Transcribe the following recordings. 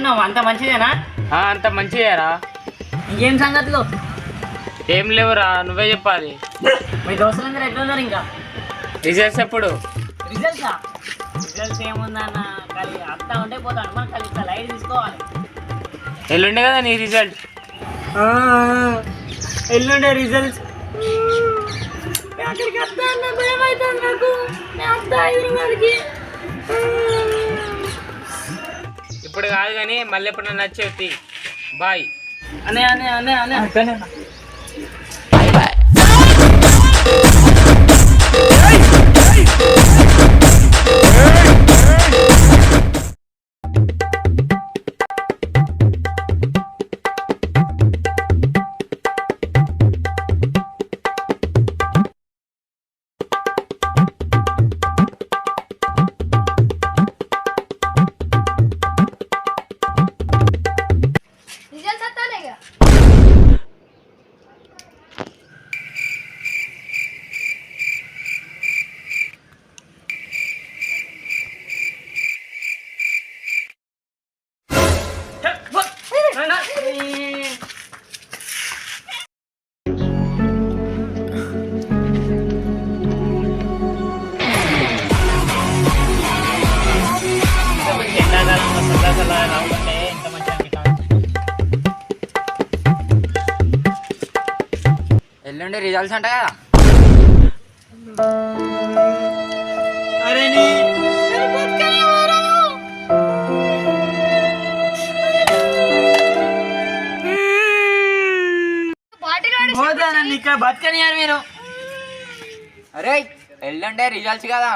ఎట్లున్నావు? అంత మంచిదేనా? అంత మంచిదేరా. ఇంకేం సంగతులు? ఏం లేవురా, నువ్వే చెప్పాలి. మీ దోస్తులందరూ ఎట్లున్నారు? ఇంకా రిజల్ట్స్ ఎప్పుడు? రిజల్ట్స్ ఏముందన్న, కానీ అత్తా ఉంటే పోతాను. మనం కలిసి లైట్ తీసుకోవాలి. ఎల్లుండే కదా నీ రిజల్ట్? ఎల్లుండే రిజల్ట్స్. అక్కడికి వస్తా అన్న భయం అవుతుంది నాకు. నేను వస్తా హైదరాబాద్కి. ఇప్పుడు కాదు కానీ మళ్ళీ ఎప్పుడు నచ్చేది. బాయ్. అనే అనే అనే అనే ఎల్లుండే రిజల్ట్స్ అంట కదా. అరే ఇక్కడ బతకనియారు మీరు. అరే ఎల్లుండే రిజల్ట్స్ కదా.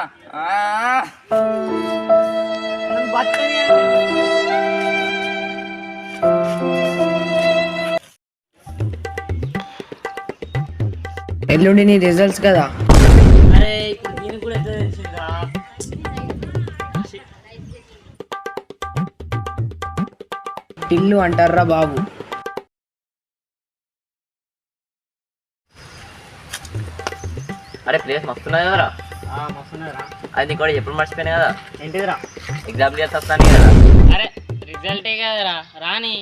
ఎల్లుండి నీ రిజల్ట్స్ కదా. అరే ఇప్పుడు దీనికి కూడా ఎట్లా తెలిసిందా? టిల్లు అంటారా బాబు. అరే ప్లేస్ మస్తున్నది కదరా. మస్తున్నారా? అది నీకు కూడా ఎప్పుడు మర్చిపోయినా కదా. ఏంటిదిరా? ఎగ్జామ్ చేసి వస్తాను కదా. అరే రిజల్టే కదరా రాని.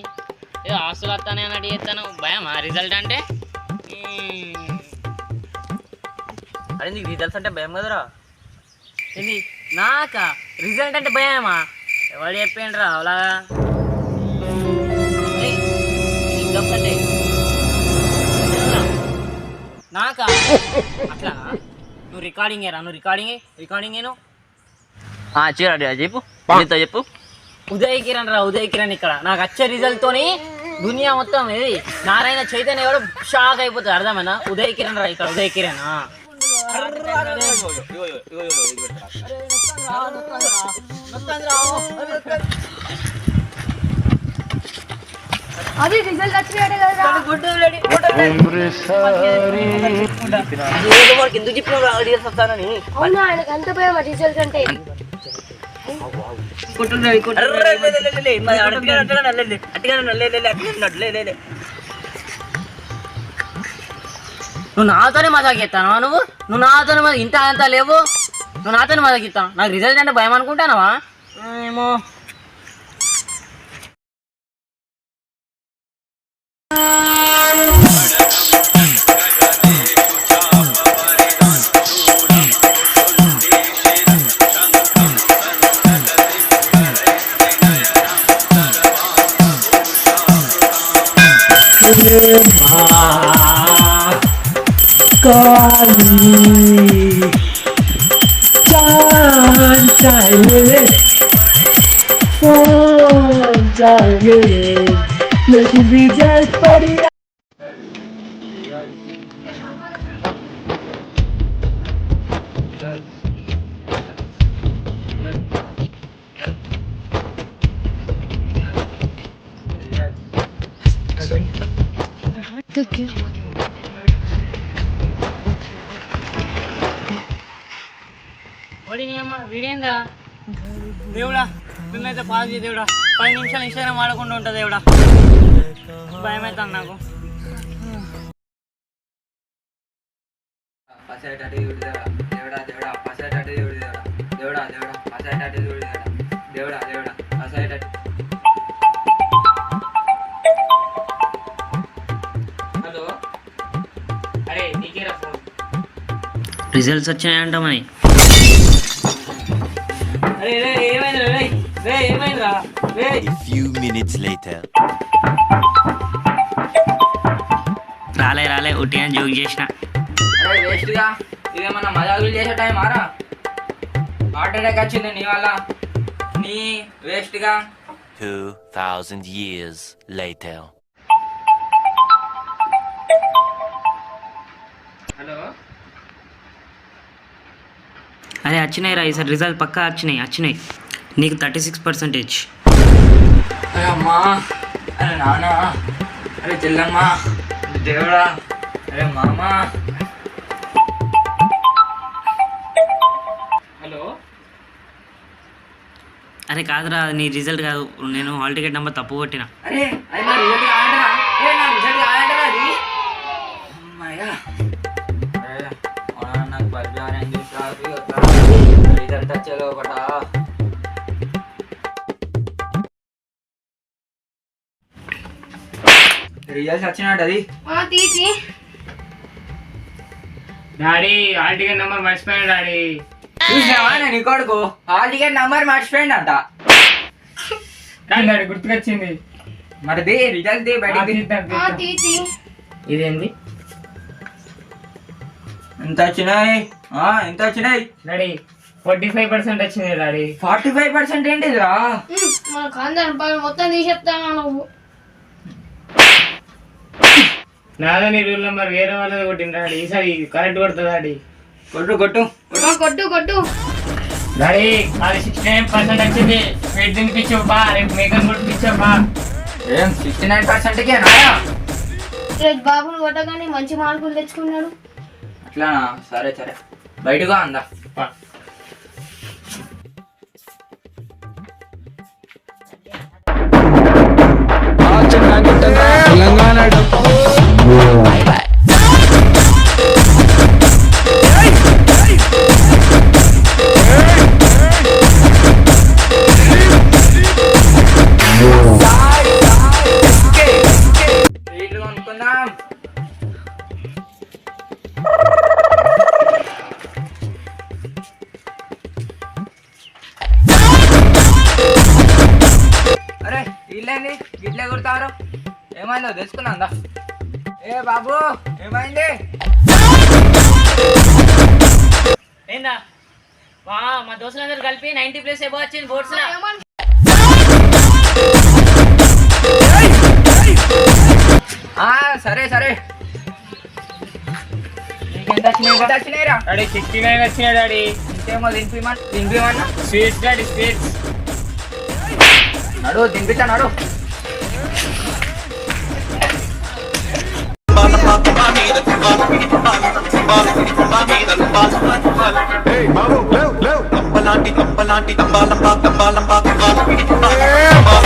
ఏదో ఆస్తులు వస్తానే అన్నట్టు చేస్తాను. భయం ఆ రిజల్ట్ అంటే. అరే నీకు రిజల్ట్స్ అంటే భయం కదరా. ఇది నాకా రిజల్ట్ అంటే భయమా? ఎవరు చెప్పిండ్రా అలాగా? ఎగ్జామ్స్ అంటే నాకా అట్లా? నువ్వు రికార్డింగ్ ఏరా? నువ్వు రికార్డింగ్ ఏను చూడండి చెప్పు చెప్పు. ఉదయ్ కిరణ్ రా, ఉదయ్ కిరణ్. ఇక్కడ నాకు వచ్చే రిజల్ట్ తోని దునియా మొత్తం ఇది నారాయణ చైతన్య కూడా షాక్ అయిపోతుంది. అర్థమైనా? ఉదయ్ కిరణ్ రా ఇక్కడ, ఉదయ్ కిరణ్. అది రిజల్ట్ వచ్చినాడు కదా. ఎందుకు చెప్పిన రిజల్ట్ వస్తానని? అవునా, ఆయనకు అంత భయం రిజల్ట్ అంటే. నువ్వు నాతోనే మజాక్ చేస్తావా? నువ్వు నాతోనే ఇంత అంతా లేవు. నువ్వు నాతోనే మజాక్ ఇస్తావు. నాకు రిజల్ట్ అంటే భయం అనుకుంటానవా? ఏమో. వీడేందా దేవుడా? మేమైతే పాస్ చేయ దేవుడా. 10 నిమిషాలు ఇన్స్టాగ్రామ్ వాడకుండా ఉంటుంది దేవుడా. భయం అవుతుంది నాకు. రిజల్ట్స్ వచ్చాయంట మరి. అరే రే ఏమైందిరా రే రే ఏమైందిరా రే. A few minutes later. రాలే ఉట్టిగా జోక్ చేసిన. అరే వేస్ట్గా ఇదేమన్నా మజాకులు చేసే టైం ఆరా. హార్ట్ అటాక్ వచ్చింది నీ వల్ల. నీ వేస్ట్గా. 2,000 years later. హలో అరే వచ్చినాయి రా ఈసారి రిజల్ట్ పక్కా వచ్చినాయి. నీకు 36%. అరే అమ్మా, అరే నాన్న, అరే చెల్లమ్మ, దేవుడా, అరే మామ. హలో అరే కాదురా నీ రిజల్ట్ కాదు, నేను హాల్ టికెట్ నెంబర్ తప్పు కొట్టిన. అరే అది నా రిజల్ట్ కాదంటరా. నా రిజల్ట్ కాదంటరా అది. అమ్మాయ్యా. అరే నాకు బర్గార్ ఏం చేస్తారు రిజల్ట్ వచ్చేలో ఒకటా. రిజల్ట్ వచ్చినట్టు అది. తీసి డాడీ హాల్ టికెట్ నెంబర్ మర్చిపోయాను డాడీ. చూసావా నేను కొడుకు హాల్ టికెట్ నెంబర్ మర్చిపోయాడు అంట. కానీ డాడీ గుర్తుకొచ్చింది. మరిది రిజల్ట్ బయటికి తీసి ఇదేంది ఎంత వచ్చినాయి? ఎంత వచ్చినాయి డాడీ? 45% వచ్చింది డాడీ. 45% ఏంటిదిరా? మన కాందర్ మొత్తం తీసేస్తాను నువ్వు. నాదని రూల్ నెంబర్ వేరే వాళ్ళది కొట్టింది డాడీ. ఈసారి కరెక్ట్ కొడుతుంది డాడీ. కొట్టు డాడీ అది 69% వచ్చింది. స్వీట్ తినిపించావు బా, రేపు మేకన్ కొట్టిపించావు బా. ఏం 69%కే నాయా? బాబుని కొట్టగానే మంచి మార్కులు తెచ్చుకున్నాడు. అట్లానా? సరే బయటగా అందా. అనుకుందాం. అరే వీళ్ళేంది గిట్లే కొడతారు? ఏమైందో తెలుసుకున్నా. ఏ బాబు ఏమైంది? ఏందా మా దోస్తులందరూ కలిపి 90+ ఎబో వచ్చింది బోర్డ్స్ లో. సరే నీకెంత వచ్చినాయిరా? డాడీ 69 వచ్చినాయి డాడీ. ఇంకేమో తినిపిమన్నా. Sweets daddy sweets. నడు తినిపిస్తా నడు. Hey, Mamo, Leo, Leo, Tambalanti, Tambalanti, Tambalampa, Tambalampa, Tambalampa, Tambalampa.